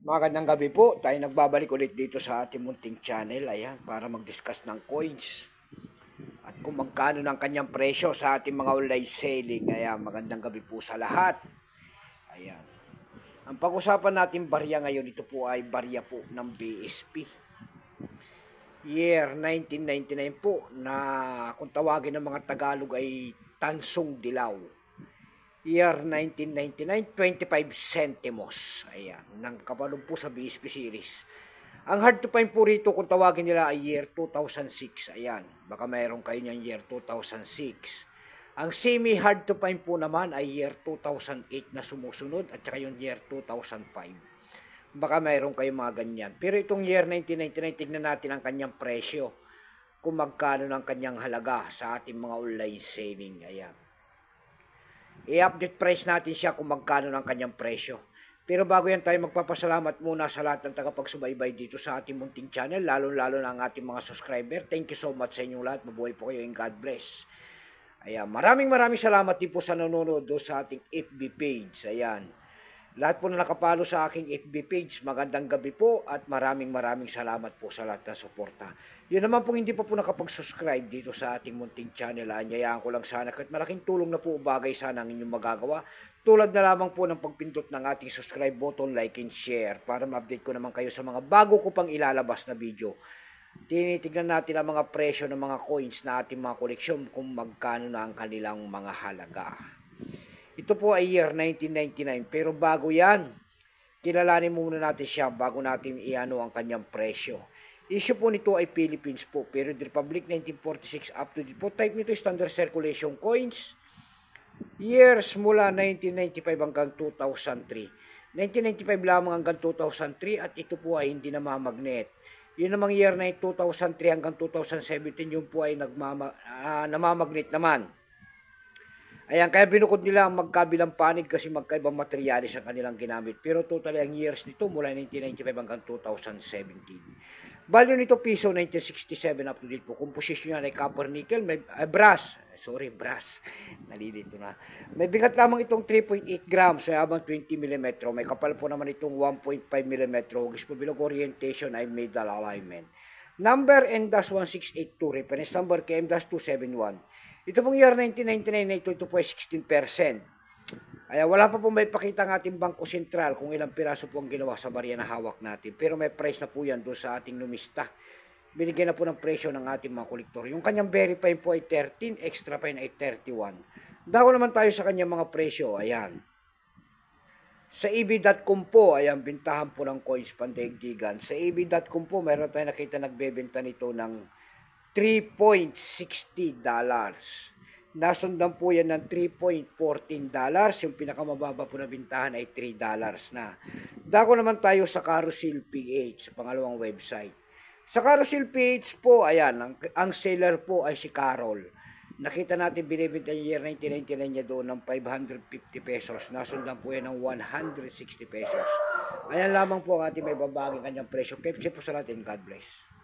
Magandang gabi po. Tayo nagbabalik ulit dito sa ating munting channel. Ayan, para mag-discuss ng coins. At kung magkano ng kanyang presyo sa ating mga online selling. Ayan, magandang gabi po sa lahat. Ayan. Ang pag-usapan natin barya ngayon, ito po ay barya po ng BSP. Year 1999 po na kung tawagin ng mga Tagalog ay Tansong Dilaw. Year 1999, 25 centimos. Ayan, ng kabalong po sa BSP series. Ang hard to find po rito kung tawagin nila ay year 2006. Ayan, baka mayroon kayo niyan year 2006. Ang semi-hard to find po naman ay year 2008 na sumusunod at saka yung year 2005. Baka mayroon kayo mga ganyan. Pero itong year 1999, tignan natin ang kanyang presyo. Kung magkano ng kanyang halaga sa ating mga online selling. Ayan. I-update price natin siya kung magkano ng kanyang presyo. Pero bago yan tayo magpapasalamat muna sa lahat ng tagapagsubaybay dito sa ating munting channel, lalo-lalo na ang ating mga subscriber. Thank you so much sa inyong lahat. Mabuhay po kayo and God bless. Ayan, maraming salamat din po sa nanonood sa ating FB page. Ayan. Lahat po na nakapalo sa aking FB page, magandang gabi po at maraming salamat po sa lahat ng suporta. Yun naman po hindi pa po nakapag-subscribe dito sa ating munting channel. Anyayaan ko lang sana kahit malaking tulong na po bagay sana ang inyong magagawa. Tulad na lamang po ng pagpindot ng ating subscribe button, like and share para ma-update ko naman kayo sa mga bago ko pang ilalabas na video. Tinitignan natin ang mga presyo ng mga coins na ating mga koleksyon kung magkano na ang kanilang mga halaga. Ito po ay year 1999 pero bago yan, kilalanin muna natin siya bago natin iano ang kanyang presyo. Issue po nito ay Philippines po, Period Republic 1946 up to date po. Type nito standard circulation coins. Years mula 1995 hanggang 2003. 1995 lamang hanggang 2003 at ito po ay hindi namamagnet. Yun namang year na 2003 hanggang 2017 yun po ay namamagnet naman. Ayan, kaya binukod nila ang magkabilang panig kasi magkaibang materialis ang kanilang ginamit. Pero totally ang years nito mula 1995 hanggang 2017. Value nito piso 1967 up to date po. Composition niya ay copper nickel, may brass. Nalilito na. May bigat lamang itong 3.8 grams, ay habang 20 mm. May kapal po naman itong 1.5 mm. Hugis po bilog orientation ay medal alignment. Number N-1682, reference number KM-271. Ito pong year 1999 na ito po ay 16%. Ay wala pa pong may pakita ng ating Bangko Sentral kung ilang piraso po ang ginawa sa barya na hawak natin. Pero may price na po yan doon sa ating numista. Binigyan na po ng presyo ng ating mga kolektor. Yung kanyang verify po ay 13, extra fine ay 31. Dako naman tayo sa kanyang mga presyo. Ayan. Sa eb.com po, ayan, bintahan po ng coins pandaigdigan. Sa eb.com po, meron tayo nakita nagbebenta nito ng $3.60. Nasundan po yan ng $3.14. Yung pinakamababa po na bintahan ay $3 na. Dako naman tayo sa Carousel PH, sa pangalawang website. Sa Carousel PH po, ayan, ang seller po ay si Carol. Nakita natin binibenta niya year 1999 niya doon ng 550 pesos. Nasundan po yan ng 160 pesos. Ayan lamang po ang ating may babaging kanyang presyo. Keep safe po sa natin. God bless.